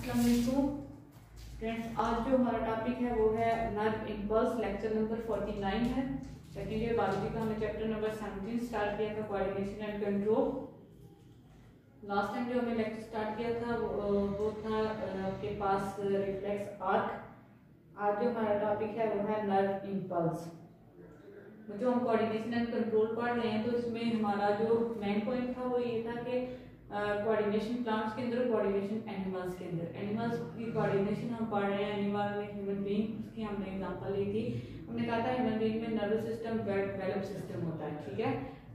Friends, आज जो हमारा टॉपिक है वो है नर्व इम्पल्स। लेक्चर नंबर 49 है। सेकेंड ईयर बायोलॉजी का हमने चैप्टर नंबर 17 स्टार्ट किया था, coordination and control. Last time जो हमने लेक्चर स्टार्ट किया था वो था आपके पास रिफ्लेक्स आर्क। आज जो हमारा टॉपिक है वो है नर्व इम्पल्स। जो हम कोऑर्डिनेशन एंड कंट्रोल पढ़ रहे हैं तो इसमें हमारा जो मेन पॉइंट था वो ये था कि कोऑर्डिनेशन प्लांट्स के अंदर, कोऑर्डिनेशन एनिमल्स के अंदर। एनिमल्स की कोऑर्डिनेशन हम पढ़ रहे हैं, एनिमल में ह्यूमन बीइंग, उसकी हमने एग्जांपल ली थी। हमने कहा था ह्यूमन बीइंग में नर्वस सिस्टम डेवलप सिस्टम होता है, ठीक है।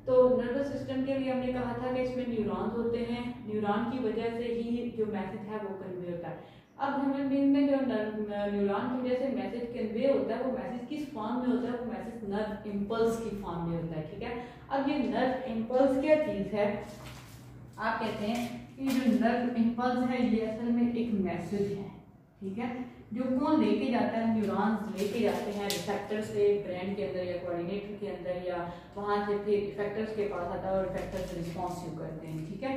तो नर्वस सिस्टम के लिए हमने कहा था कि इसमें न्यूरॉन्स होते हैं, न्यूरॉन की वजह से ही जो मैसेज है वो कन्वे होता है। अब ह्यूमन बीइंग में जो न्यूरॉन की वजह से मैसेज कन्वे होता है वो मैसेज किस फॉर्म में होता है? वो मैसेज नर्व इम्पल्स की फॉर्म में होता है, ठीक है। अब ये नर्व इम्पल्स क्या चीज है? आप कहते हैं कि जो नर्व इम्पल्स है ये असल में एक मैसेज है, ठीक है, जो कौन लेके जाता है? न्यूरॉन्स लेके जाते हैं रिसेप्टर से ब्रेन के अंदर या कोऑर्डिनेटर के अंदर, या वहां से फिर इफेक्टर्स के पास आता है और इफेक्टर्स रिस्पॉन्सिव करते हैं, ठीक है।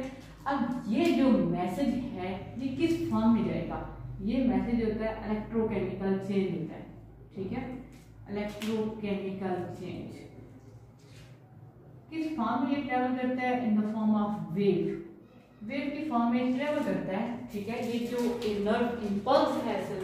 अब ये जो मैसेज है ये किस फॉर्म में जाएगा? ये मैसेज होता है इलेक्ट्रोकेमिकल चेंज होता है, ठीक है। इलेक्ट्रोकेमिकल चेंज किस फॉर्म में ये ट्रेवल करता है? In the form of wave. Wave की फॉर्म में ट्रेवल करता है, ठीक है। ये जो नर्व इम्पल्स है असल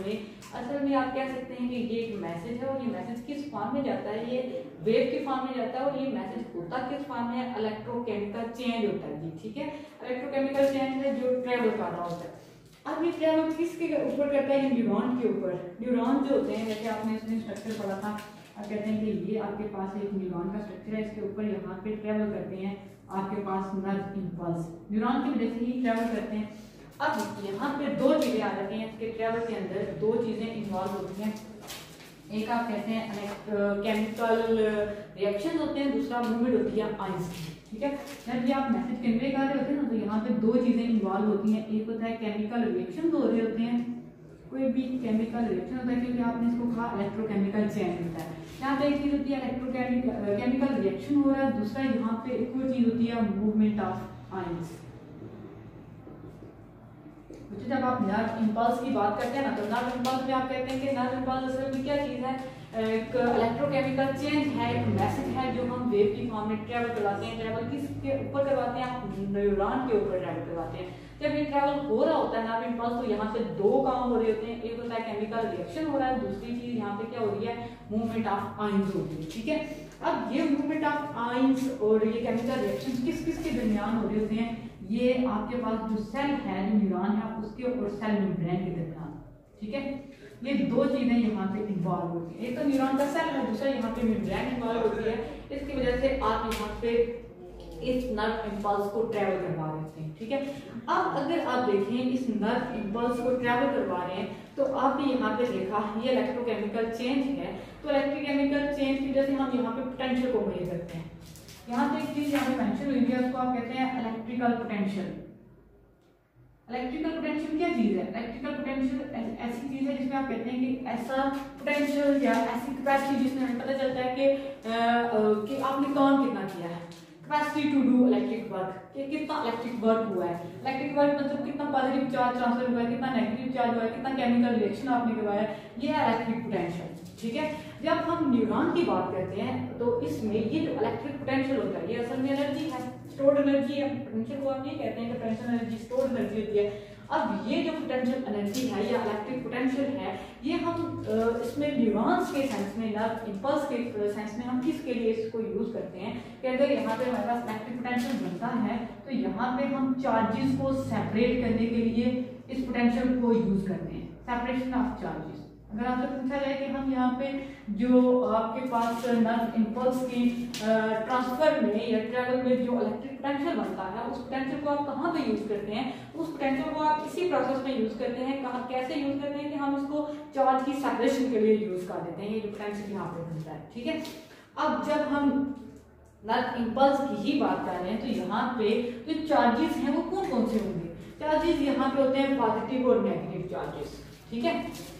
में आप कह सकते हैं कि ये एक मैसेज है, और ये मैसेज किस फॉर्म में जाता है? ये वेव की फॉर्म में जाता है, और ये मैसेज होता किस फॉर्म में है? इलेक्ट्रोकेमिकल चेंज होता है, ठीक है। इलेक्ट्रोकेमिकल चेंज है जो ट्रेवल कर रहा होता है। अब ये ट्रेवल किसके ऊपर करता है? न्यूरॉन के ऊपर। न्यूरॉन जो होते हैं, जैसे आपने इसमें स्ट्रक्चर पढ़ा था, आप कहते हैं कि ये आपके पास एक न्यूरॉन का स्ट्रक्चर है, इसके ऊपर यहाँ पे ट्रेवल करते हैं आपके पास नर्व इम्पल्स, न्यूरॉन की वजह से ही ट्रेवल करते हैं। अब यहाँ पे दो चीजें आ जाती हैं इसके ट्रेवल के अंदर, दो चीजें इन्वॉल्व होती हैं। एक आप कहते हैं केमिकल रिएक्शन होते हैं, दूसरा मूवमेंट होती है आइंस की, ठीक है। जब भी आप मैसेज कन्वे कर रहे होते हैं ना तो यहाँ पे दो चीजें इन्वॉल्व होती हैं। एक होता है केमिकल रिएक्शन हो रहे होते हैं, कोई भी केमिकल रिएक्शन होता है, क्योंकि आपने इसको कहा इलेक्ट्रोकेमिकल चेंज होता है। यहाँ पे एक चीज होती है इलेक्ट्रोकेमिकल रिएक्शन हो रहा है, दूसरा यहाँ पे एक और चीज होती है मूवमेंट ऑफ आइंस। जब आप नर्व इम्पल्स की बात करते हैं ना तो नर्व इम्पल्स में आप कहते हैं कि नर्व इम्पल्स असल में क्या चीज है? एक इलेक्ट्रोकेमिकल चेंज है, एक मैसेज है जो हम वेव की फॉर्म में ट्रेवल करवाते हैं। ट्रेवल किसके ऊपर करवाते हैं? आप न्यूरॉन के ऊपर ट्रेवल करवाते हैं। जब ये ट्रेवल हो रहा होता है नर्व इम्पल्स, तो यहाँ पे दो काम हो रहे होते हैं। एक होता है केमिकल रिएक्शन हो रहा है, दूसरी चीज यहाँ पे क्या हो रही है? मूवमेंट ऑफ आइंस हो रही है, ठीक है। अब ये मूवमेंट ऑफ आइंस और ये केमिकल रिएक्शन किस किस के दरमियान हो रहे होते हैं? ये आपके पास जो सेल है, जो न्यूरॉन है, उसके और सेल मेम्ब्रेन के दरमियान, ठीक है। ये दो चीजें यहाँ पे इन्वॉल्व होती है। एक तो न्यूरॉन का सेल है, दूसरा यहाँ पे मेम्ब्रेन इन्वॉल्व होती है। इसकी वजह से आप यहाँ पे इस नर्व इम्पल्स को ट्रेवल करवा देते हैं, ठीक है। अब अगर आप देखें इस नर्व इम्पल्स को ट्रेवल करवा रहे हैं तो आपने यहाँ पे देखा ये इलेक्ट्रोकेमिकल चेंज है। तो इलेक्ट्रोकेमिकल चेंज की वजह से हम यहाँ पे पोटेंशियल को मेजर करते हैं। यहाँ पे एक चीज यहाँ पे मेंशन हुई है, उसको आप कहते हैं इलेक्ट्रिकल पोटेंशियल। इलेक्ट्रिकल पोटेंशियल क्या चीज है? इलेक्ट्रिकल पोटेंशियल ऐसी चीज है जिसमें आप कहते हैं कि ऐसा पोटेंशियल या ऐसी कैपेसिटी जिसमें हमें पता चलता है कि आपने काम कितना किया है, capacity to do electric work, कि कितना इलेक्ट्रिक वर्क हुआ है। इलेक्ट्रिक वर्क मतलब कितना पॉजिटिव चार्ज ट्रांसफर हुआ है, कितना नेगेटिव चार्ज हुआ है, कितना केमिकल रिएक्शन आपने करवाया, ये है इलेक्ट्रिक पोटेंशियल, ठीक है। जब हम न्यूरॉन की बात करते हैं तो इसमें ये जो इलेक्ट्रिक पोटेंशियल होता है ये असल में एनर्जी है, स्टोर्ड एनर्जी है। पोटेंशियल को आप ये कहते हैं कि पोटेंशियल एनर्जी स्टोर्ड एनर्जी होती है। अब ये जो पोटेंशियल एनर्जी है या इलेक्ट्रिक पोटेंशियल है, ये हम इसमें न्यूरॉन्स के सेंस में, नर्व इम्पल्स के सेंस में हम किसके लिए इसको यूज करते हैं कि अगर यहाँ पे हमारे पास इलेक्ट्रिक पोटेंशियल बनता है तो यहाँ पे हम चार्जेस को सेपरेट करने के लिए इस पोटेंशियल को यूज करते हैं, सेपरेशन ऑफ चार्जेस। अगर आपसे पूछा जाए कि हम यहाँ पे जो आपके पास नर्व इम्पल्स की ट्रांसफर में या ट्रेवल में जो इलेक्ट्रिक पोटेंशियल बनता है उस पोटेंशियल को आप कहाँ पे यूज करते हैं? उस पोटेंशियल को आप इसी प्रोसेस में यूज करते हैं। कहाँ कैसे यूज करते हैं कि हम इसको चार्ज की सेपरेशन के लिए यूज कर देते हैं। ये जो पोटेंशियल यहाँ पे बनता है, ठीक है। अब जब हम नर्व इम्पल्स की ही बात कर रहे हैं तो यहाँ पे जो चार्जेस हैं वो कौन कौन से होंगे? चार्जेस यहाँ पे होते हैं पॉजिटिव और नेगेटिव चार्जेस, ठीक है।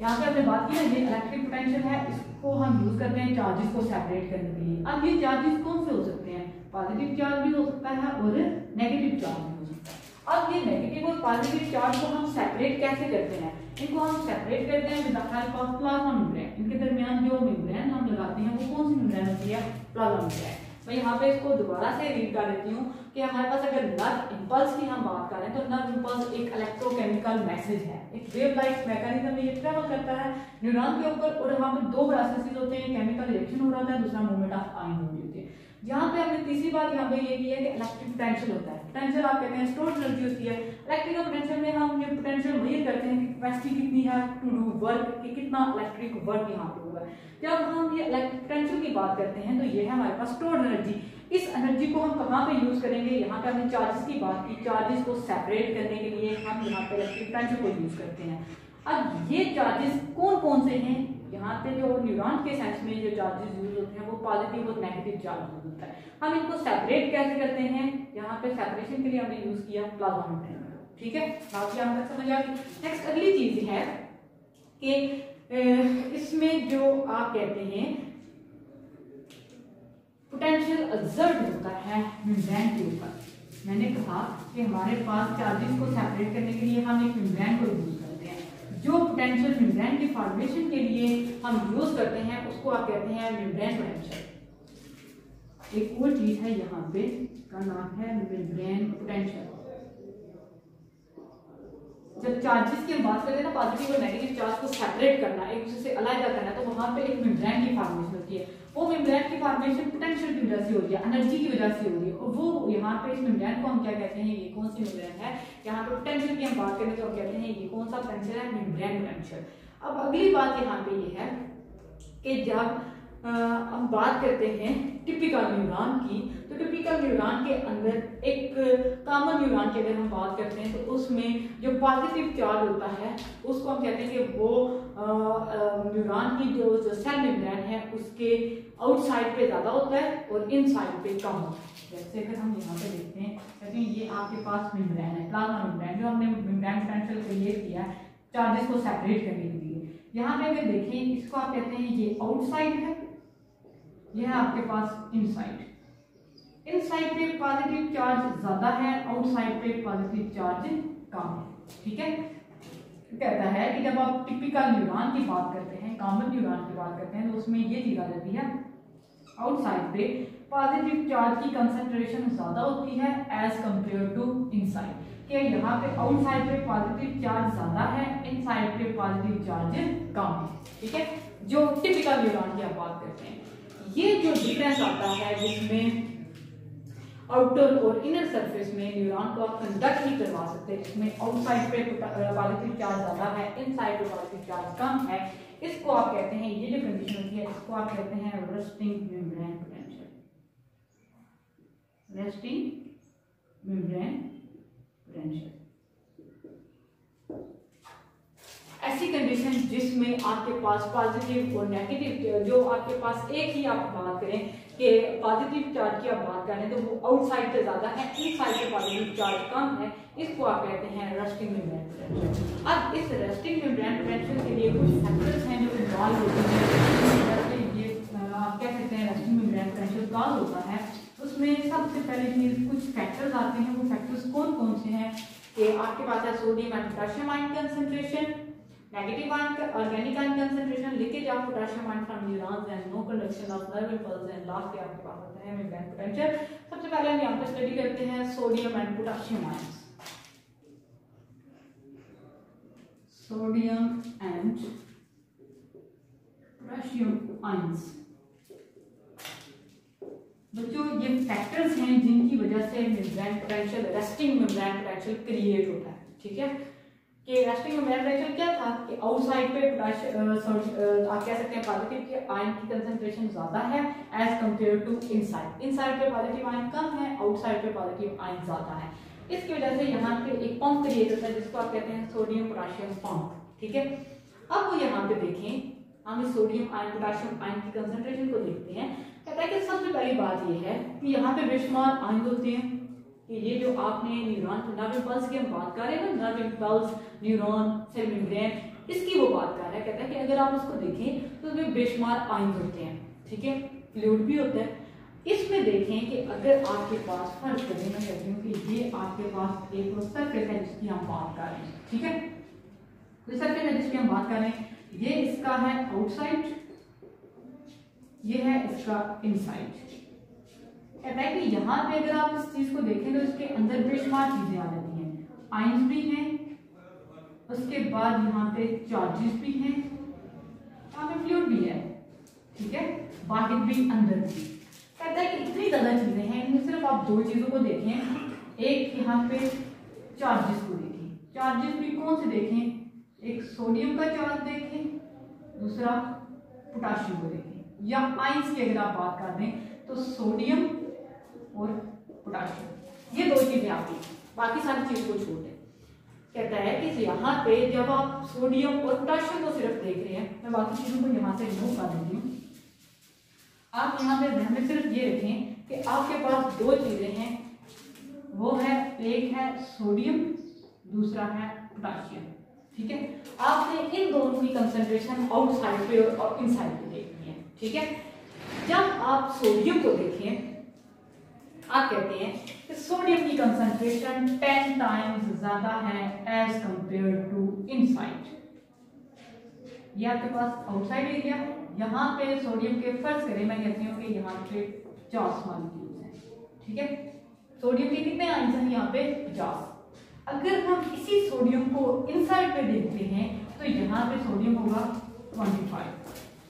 यहाँ पे हमने बात की ना ये इलेक्ट्रिक पोटेंशियल है, इसको हम यूज करते हैं चार्जेस को सेपरेट करने के लिए। अब ये चार्जेस कौन से हो सकते हैं? पॉजिटिव चार्ज भी हो सकता है और नेगेटिव चार्ज भी हो सकता है। अब ये नेगेटिव और पॉजिटिव चार्ज को हम सेपरेट कैसे करते हैं? इनको हम सेपरेट करते हैं with the help of plasma membrane. इनके दरमियान जो मेम्ब्रेन हम लगाते हैं वो कौन सी मेम्ब्रेन होती है? Plasma membrane. मैं यहाँ पे इसको दोबारा से रीड कर देती हूँ कि हमारे पास अगर नर्व इम्पल्स की हम बात करें तो नर्व इम्पल्स एक इलेक्ट्रोकेमिकल मैसेज है, एक वेव लाइट मैकेनिज्म में ये ट्रेवल करता है न्यूरॉन के ऊपर, और यहाँ पे दो प्रोसेसेस होते हैं, केमिकल रिएक्शन हो रहा है, दूसरा मूवमेंट ऑफ आयन हो रही होती है। यहाँ पे हमने तीसरी बात यहाँ पे ये की है कि इलेक्ट्रिक पोटेंशियल होता है। पोटेंशियल आप कहते हैं स्टोर्ड एनर्जी होती है। इलेक्ट्रिकल पोटेंशियल में हम ये पोटेंशियल मेजर करते हैं कि कैपेसिटी कितनी है टू डू वर्क, कि कितना इलेक्ट्रिक वर्क यहाँ पे होगा। जब हम ये इलेक्ट्रिक पोटेंशियल की बात करते हैं तो ये है हमारे पास स्टोर्ड एनर्जी। इस एनर्जी को हम कहाँ पे यूज करेंगे? यहाँ पे हमने चार्जेस की बात की, चार्जेस को सेपरेट करने के लिए हम यहाँ पे इलेक्ट्रिक पोटेंशियल को यूज करते हैं। अब ये चार्जेस कौन कौन से हैं? यहाँ पे जो न्यूरॉन के सेंस में जो चार्जेस यूज होते हैं वो पॉजिटिव और नेगेटिव चार्ज यूज होता है। हम इनको सेपरेट कैसे करते हैं? यहाँ पे सेपरेशन के लिए हमने यूज किया प्लाज्मा मेम्ब्रेन। ठीक है, बात यहाँ तक समझ आ गई। नेक्स्ट अगली चीज है कि इसमें जो आप कहते हैं पोटेंशियल एक्सर्ट होता है मेम्ब्रेन के ऊपर। मैंने कहा कि हमारे पास चार्जेस को सेपरेट करने के लिए हम एक मेम्ब्रेन को यूज करते हैं। जो पोटेंशियल मेम्ब्रेन की फॉर्मेशन के लिए हम यूज करते हैं उसको आप कहते हैं मेम्ब्रेन पोटेंशियल। एक और चीज है यहाँ पे का नाम है मेम्ब्रेन पोटेंशियल। जब चार्जेस की हम बात करते हैं ना, पॉजिटिव और नेगेटिव चार्ज को सेपरेट करना, एक दूसरे से अलग करना, तो वहां पे एक मेम्ब्रेन की फॉर्मेशन होती है। वो मेम्ब्रेन की फॉर्मेशन पोटेंशियल की वजह से होती है, एनर्जी की वजह से होती है। और वो यहाँ पे इस मेम्ब्रेन को हम क्या कहते हैं? ये कौन सी मेम्ब्रेन है? यहाँ पे पोटेंशियल की हम बात करें तो हम कहते हैं ये कौन सा पोटेंशियल है? Membrane potential. अब अगली बात यहाँ पे ये है कि जब हम बात करते हैं टिपिकल न्यूरॉन की, तो टिपिकल न्यूरॉन के अंदर एक कॉमन न्यूरॉन की अगर हम बात करते हैं तो उसमें जो पॉजिटिव चार्ज होता है उसको हम कहते हैं कि वो न्यूरॉन की जो सेल मेम्ब्रेन है उसके आउटसाइड पे ज्यादा होता है और इनसाइड पे कम होता है। जैसे अगर हम यहाँ पे देखते हैं, कहते हैं ये आपके पास मेम्ब्रेन है, प्लाज्मा मेम्ब्रेन, जो हमने मेम्ब्रेन पोटेंशियल क्रिएट किया है चार्जेस को सेपरेट करने के लिए। यहाँ पे अगर देखें इसको आप कहते हैं ये आउटसाइड है, यह है आपके पास इनसाइड। इनसाइड पे पॉजिटिव चार्ज ज्यादा है, आउटसाइड पे पॉजिटिव चार्ज कम है। ठीक है, कहता है कि जब आप टिपिकल न्यूरॉन की बात करते हैं, कॉमन न्यूरॉन की बात करते हैं, तो उसमें ये चीज आ जाती है आउटसाइड पे पॉजिटिव चार्ज की कंसंट्रेशन ज्यादा होती है एज कंपेयर टू इनसाइड। कि यहाँ पे आउटसाइड पे पॉजिटिव चार्ज ज्यादा है, इनसाइड पे पॉजिटिव चार्ज कम है। ठीक है, जो टिपिकल न्यूरॉन की आप बात करते हैं, ये जो डिफरेंस आता है जिसमें आउटर और इनर सरफेस में न्यूरॉन को आप कंडक्ट नहीं करवा सकते, जिसमें आउटसाइड पे पॉजिटिव चार्ज ज्यादा है, इनसाइड पे पॉजिटिव चार्ज कम है, इसको आप कहते हैं, ये जो कंडीशन होती है इसको आप कहते हैं resting membrane potential. Resting membrane potential ऐसी कंडीशन जिसमें आपके पास पॉजिटिव और नेगेटिव, जो आपके पास एक ही आप बात करें कि पॉजिटिव चार्ज की आप बात करें तो वो आउटसाइड से ज्यादा है, इनसाइड से पॉजिटिव चार्ज कम है, इसको आप कहते हैं रेस्टिंग मेम्ब्रेन पोटेंशियल। अब इस रेस्टिंग मेम्ब्रेन पोटेंशियल के लिए कुछ फैक्टर्स हैं जो इन्वॉल्व होते हैं, जैसे ये आप कह सकते हैं रेस्टिंग मेम्ब्रेन पोटेंशियल कॉज होता है। उसमें सबसे पहले चीज कुछ फैक्टर्स आते हैं, वो फैक्टर्स कौन कौन से हैं कि आपके पास है sodium and potassium ion concentration, negative ion organic ion concentration, leakage of potassium ion from neurons and no conduction of nerve impulse, and last आपके पास होता है मेम्ब्रेन पोटेंशियल। सबसे पहले हम यहाँ पे स्टडी करते हैं sodium and potassium ions. Sodium and potassium ions बच्चों, ये फैक्टर्स हैं जिनकी वजह से membrane potential, resting membrane potential create होता है। ठीक है, कि रेस्टिंग मेम्ब्रेन पोटेंशियल क्या था कि आउटसाइड पे आप कह सकते हैं पॉजिटिव के आयन की कंसंट्रेशन ज्यादा है as compare to inside. Inside पे पॉजिटिव आयन कम है, आउटसाइड पे पॉजिटिव आयन ज्यादा है। इसकी वजह से यहाँ पे एक पंप क्रिएट होता है जिसको आप कहते हैं सोडियम पोटेशियम पंप। ठीक है, अब वो यहाँ पे देखें, हम इस सोडियम आयन पोटेशियम आयन की कंसंट्रेशन को देखते हैं। कहता है कि सबसे पहली बात ये है कि यहाँ पे बेशुमार आयन होते हैं कि ये जो आपने न्यूरॉन नर्व इम्पल्स की हम बात कर रहे हैं ना, nerve impulse, neuron, cell membrane, इसकी वो बात कर रहा है। कहता है कि अगर आप उसको देखें तो उसमें बेशुमार आयन होते हैं। ठीक है, फ्लूइड भी होता है। इसमें देखें कि अगर आपके पास, फर्ज करें मैं कहती हूँ कि ये आपके पास एक सर्फेस है जिसकी हम बात कर रहे हैं, ठीक है, कोई सर्फेस है जिसकी हम बात कर रहे हैं, ये इसका है आउटसाइड, ये है इसका इनसाइड। कहता है कि यहाँ पे अगर आप इस चीज को देखें तो इसके अंदर बेशुमार चीजें आ जाती हैं, आयंस भी हैं, उसके बाद यहाँ पे चार्जेस भी हैं, यहाँ पे फ्लूइड भी है, ठीक है, बाहर भी अंदर भी। कहता है कि इतनी ज्यादा चीजें हैं, इनमें सिर्फ आप दो चीजों को देखें, एक यहाँ पे चार्जेस को देखें, चार्जेस भी कौन से देखें, एक सोडियम का चार्ज देखें, दूसरा पोटाशियम को देखें, या आयंस की अगर आप बात कर रहे हैं तो सोडियम और पोटाशियम, ये दो चीजें आती हैं, बाकी सारी चीज को छोड़ दें। कहता है कि यहाँ पे जब आप सोडियम और पोटाशियम को सिर्फ देख रहे हैं, मैं बाकी चीजों को यहाँ से रिमूव कर देती हूँ, आप यहाँ पे ध्यान में सिर्फ ये रखें कि आपके पास दो चीजें हैं, वो है, एक है सोडियम, दूसरा है पोटाशियम, ठीक है। आपने इन दोनों की कंसंट्रेशन आउटसाइड पे और इनसाइड पे देखनी है, ठीक है। जब आप सोडियम को देखें, आप कहते हैं कि सोडियम की कंसंट्रेशन 10 टाइम्स ज्यादा है एज कंपेयर टू इनसाइड। ये आपके पास आउटसाइड एरिया, यहाँ पे सोडियम के, फर्ज करें मैं कहती हूँ कि यहाँ पे 50 मॉलिक्यूल्स हैं, ठीक है, सोडियम के कितने आयंस हैं यहाँ पे 50। अगर हम इसी सोडियम को इनसाइड पे देखते हैं तो यहाँ पे सोडियम होगा 25,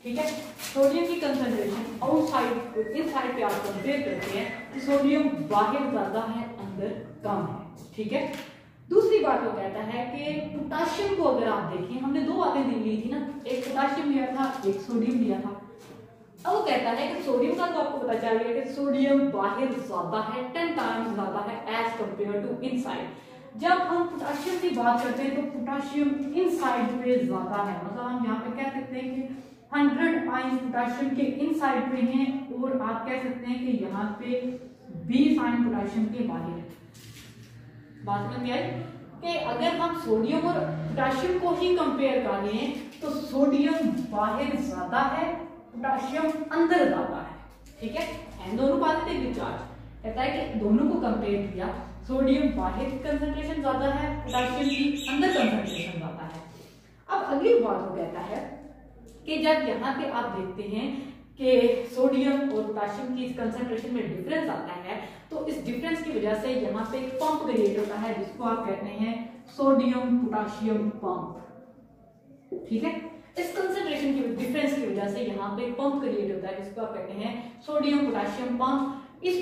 ठीक है। सोडियम की कंसंट्रेशन आउटसाइड इनसाइड पे आप कंपेयर करते हैं तो सोडियम बाहर ज्यादा है, अंदर कम है, ठीक है। दूसरी बात वो कहता है कि पोटाशियम को अगर आप देखें, हमने दो बातें ली थी ना, एक पोटाशियम लिया था, एक सोडियम लिया था। अब वो कहता है कि सोडियम का तो आपको पता चल गया कि सोडियम बाहर ज्यादा है, 10 टाइम्स ज्यादा है एज कंपेयर टू इनसाइड। जब हम पोटाशियम की बात करते हैं तो पोटाशियम इनसाइड पे ज्यादा है, मतलब हम यहाँ पे कह सकते हैं कि 100 आयन पोटाशियम के इनसाइड पे हैं, और आप कह सकते हैं कि यहाँ पे 20 आयन पोटाशियम के बाहर है। बात समझ में आई कि अगर हम सोडियम और पोटाशियम को ही कंपेयर कर रहे हैं तो सोडियम बाहर ज्यादा है, पोटाशियम अंदर ज्यादा है, ठीक है। एंड दोनों पॉजिटिव चार्ज, कहता है कि दोनों को कंपेयर किया, सोडियम बाहर की कंसंट्रेशन ज्यादा है, पोटाशियम की अंदर कंसंट्रेशन ज्यादा है। अब अगली बात वो कहता है कि जब यहाँ पे आप देखते हैं कि सोडियम और पोटाशियम की कंसंट्रेशन में डिफरेंस आता है तो इस डिफरेंस की वजह से यहाँ पे एक पंप क्रिएट होता है जिसको आप कहते हैं सोडियम पोटाशियम पंप, ठीक है। इस कंसंट्रेशन की डिफरेंस की वजह से यहाँ पे पंप क्रिएट होता है जिसको आप कहते हैं सोडियम पोटाशियम पंप। इस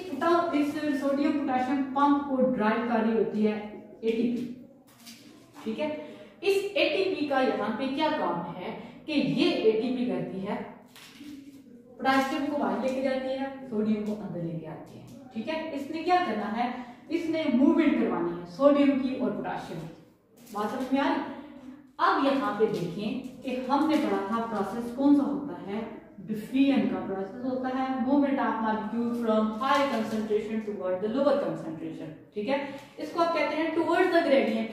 सोडियम पोटाशियम पंप को ड्राइव कर रही होती है एटीपी, ठीक है। इस एटीपी का यहाँ पे क्या काम है कि ये एटीपी करती है पोटाशियम को बाहर लेके जाती है, सोडियम को अंदर लेके आती है, ठीक है। इसने क्या करना है, इसने मूवमेंट करवानी है सोडियम की और पोटाशियम की। बात समझ में आ रही? अब यहाँ पे देखें कि हमने पढ़ा था प्रोसेस कौन सा होता है, डिफ्यूजन का प्रोसेस होता है, movement of molecule from high concentration toward the lower concentration, ठीक है। इसको आप कहते हैं towards the gradient.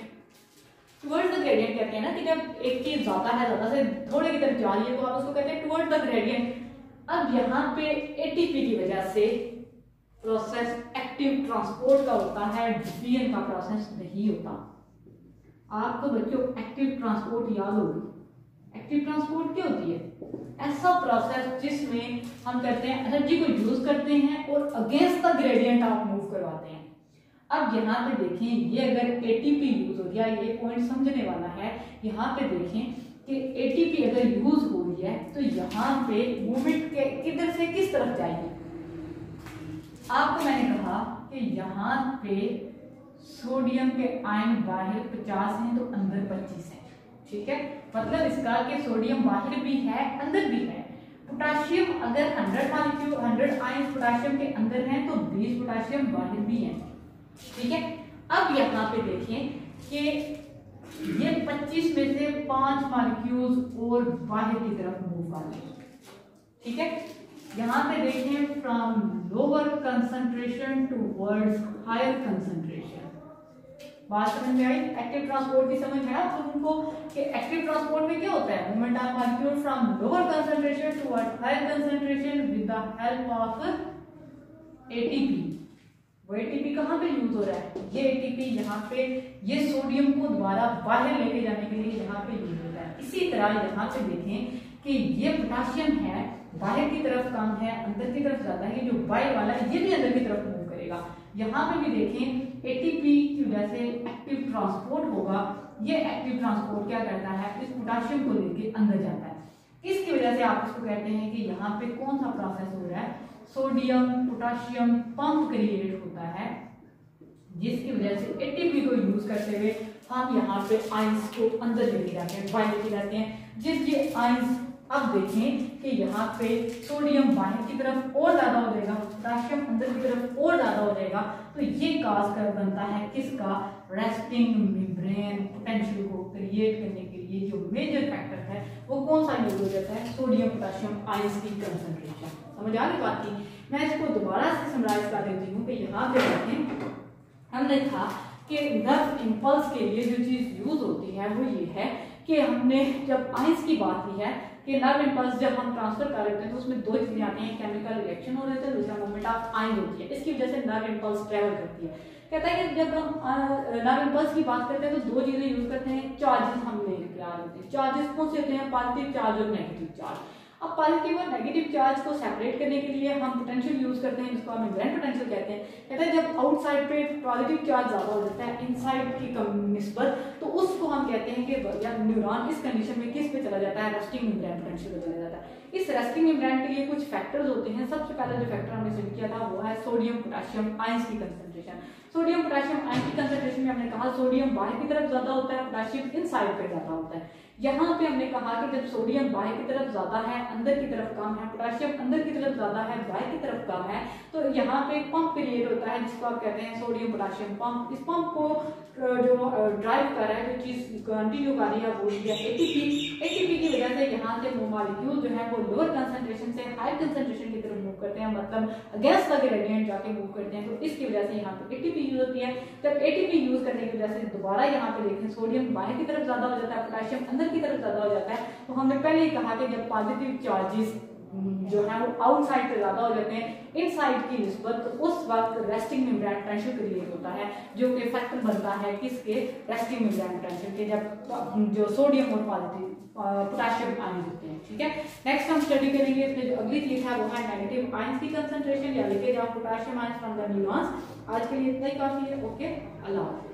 Towards the gradient कहते हैं ना कि जब एक चीज ज्यादा है, ज्यादा से थोड़े की तरफ जा रही है तो आप उसको कहते हैं टुवर्ड्स द ग्रेडियंट। अब यहाँ पे एटीपी की वजह से प्रोसेस एक्टिव ट्रांसपोर्ट का होता है, डिफ्यूजन का प्रोसेस नहीं होता। आपको बच्चों एक्टिव ट्रांसपोर्ट याद होगी। एक्टिव ट्रांसपोर्ट क्या होती है? ऐसा प्रोसेस जिसमें हम करते हैं एनर्जी को यूज करते हैं और अगेंस्ट द ग्रेडियंट आप मूव करवाते हैं। अब यहाँ पे देखें, ये अगर एटीपी यूज हो गया, ये पॉइंट समझने वाला है। यहाँ पे देखें कि एटीपी अगर यूज हो रही है तो यहाँ पे मूवमेंट के किधर से किस तरफ जाएगी। आपको मैंने कहा कि यहाँ पे सोडियम के आयन बाहर 50 हैं तो अंदर 25 हैं, ठीक है। मतलब इसका कि सोडियम बाहर भी है अंदर भी है। पोटाशियम अगर 100 मॉलिक्यूल 100 आयन पोटाशियम के अंदर हैं तो 20 पोटाशियम बाहर भी हैं, ठीक है। अब यहाँ पे देखें कि ये 25 में से 5 मॉलिक्यूल्स और बाहर की तरफ मूव कर रहे हैं, ठीक है। यहाँ पे देखें from lower concentration towards higher concentration. बात समझ में आई? एक्टिव ट्रांसपोर्ट की समझ में आया तो उनको कि एक्टिव ट्रांसपोर्ट में क्या होता है, movement of molecule from lower concentration towards higher concentration with the help of ATP, वो एटीपी कहाँ पे यूज हो रहा है, ये एटीपी यहाँ पे ये सोडियम को दोबारा बाहर लेके जाने के लिए यहाँ पे यूज होता है। इसी तरह यहाँ पे देखें कि ये पोटाशियम है, बाहर की तरफ कम है, अंदर की तरफ ज्यादा है, जो बाय वाला है ये भी अंदर की तरफ मूव करेगा। यहाँ पे भी देखें एटीपी की वजह से एक्टिव ट्रांसपोर्ट होगा, ये एक्टिव ट्रांसपोर्ट क्या करता है, इस पोटाशियम को लेके अंदर जाता है। इसकी वजह से आप इसको कहते हैं कि यहाँ पे कौन सा प्रोसेस हो रहा है, सोडियम पोटाशियम पंप क्रिएट होता है, जिसकी वजह से एटीपी को यूज करते हुए हम यहाँ पे आयंस को अंदर लेके जाते हैं, बाहर लेके जाते हैं। जिस ये आयंस, अब देखें कि यहाँ पे सोडियम बाहर की तरफ और ज्यादा हो जाएगा, पोटाशियम अंदर की तरफ और ज्यादा हो जाएगा, तो ये काज कर बनता है किसका, रेस्टिंग मेम्ब्रेन पोटेंशियल को क्रिएट करने के लिए जो मेजर फैक्टर है वो कौन सा यूज हो जाता है, सोडियम पोटाशियम आयंस की कंसंट्रेशन। समझ आ रही बात की? मैं इसको दोबारा से समराइज कर देती हूँ कि यहाँ पे देखें हमने कहा कि नर्व इंपल्स के लिए जो चीज यूज होती है वो ये है कि हमने जब आयंस की बात की है कि नर्व इंपल्स जब हम ट्रांसफर कर रहे हैं तो उसमें दो चीजें आती हैं, केमिकल रिएक्शन हो रहे थे, दूसरा मूवमेंट ऑफ आयन होती है। इसकी वजह से नर्व इंपल्स ट्रेवल करती है। कहता है कि जब हम नर्व इंपल्स की बात करते हैं तो दो चीजें यूज करते हैं, चार्जेस हम लेके आ रहे हैं। चार्जेस कौन से होते हैं, पॉजिटिव चार्ज और नेगेटिव चार्ज। अब पॉजिटिव और नेगेटिव चार्ज को सेपरेट करने के लिए हम पोटेंशियल यूज करते हैं, जिसको हम मेम्ब्रेन पोटेंशियल कहते हैं। कहते हैं जब आउटसाइड पे पॉजिटिव चार्ज ज्यादा हो जाता है इनसाइड की कम निस्बत, तो उसको हम कहते हैं कि या न्यूरॉन इस कंडीशन में किस पे चला जाता है, रेस्टिंग मेम्ब्रेन पोटेंशियल पे चला जाता है। इस रेस्टिंग मेम्ब्रेन के लिए कुछ फैक्टर्स होते हैं। सबसे पहले जो फैक्टर हमने स्टडी किया था वो है सोडियम पोटेशियम आयंस की कंसंट्रेशन। सोडियम पोटेशियम आयन की कंसंट्रेशन में हमने कहा सोडियम बाहर की तरफ ज्यादा होता है, पोटेशियम इनसाइड पे ज्यादा होता है। यहाँ पे हमने कहा कि जब सोडियम बाहर की तरफ ज्यादा है, अंदर की तरफ कम है, पोटेशियम अंदर की तरफ ज्यादा है, बाहर की तरफ कम है, तो यहाँ पे एक पंप क्रिएट होता है जिसको आप कहते हैं सोडियम पोटेशियम पंप। इस पंप को जो ड्राइव कर रहा है, जो चीज कंटिन्यू कर रही है वो है एटीपी। एटीपी की वजह से यहाँ से मॉलिक्यूल जो है वो लोअर कंसंट्रेशन से हाई कंसंट्रेशन की तरफ मूव करते हैं, मतलब अगेंस्ट द ग्रेडियंट जाके मूव करते हैं। तो इसकी वजह से यहाँ पे एटीपी यूज होती है। जब एटीपी यूज करने की वजह से दोबारा यहाँ पे देखें सोडियम बाहर की तरफ ज्यादा हो जाता है, पोटेशियम अंदर की तरफ ज्यादा हो जाता है। तो हमने पहले ही कहा कि जब पॉजिटिव चार्जेस जो है वो आउटसाइड पे ज्यादा हो जाते हैं इनसाइड की निस्बत, तो उस वक्त रेस्टिंग मेम्ब्रेन पोटेंशियल क्रिएट होता है, जो कि फैक्टर बनता है किसके, रेस्टिंग मेम्ब्रेन पोटेंशियल के, जब जो सोडियम और पॉजिटिव पोटेशियम आयन होते हैं। ठीक है, नेक्स्ट हम स्टडी करेंगे इसमें जो अगली चीज है वो है नेगेटिव आयंस की कंसंट्रेशन या leakage of potassium ions from the neurons. आज के लिए इतना ही काफी है। ओके, अल्लाह।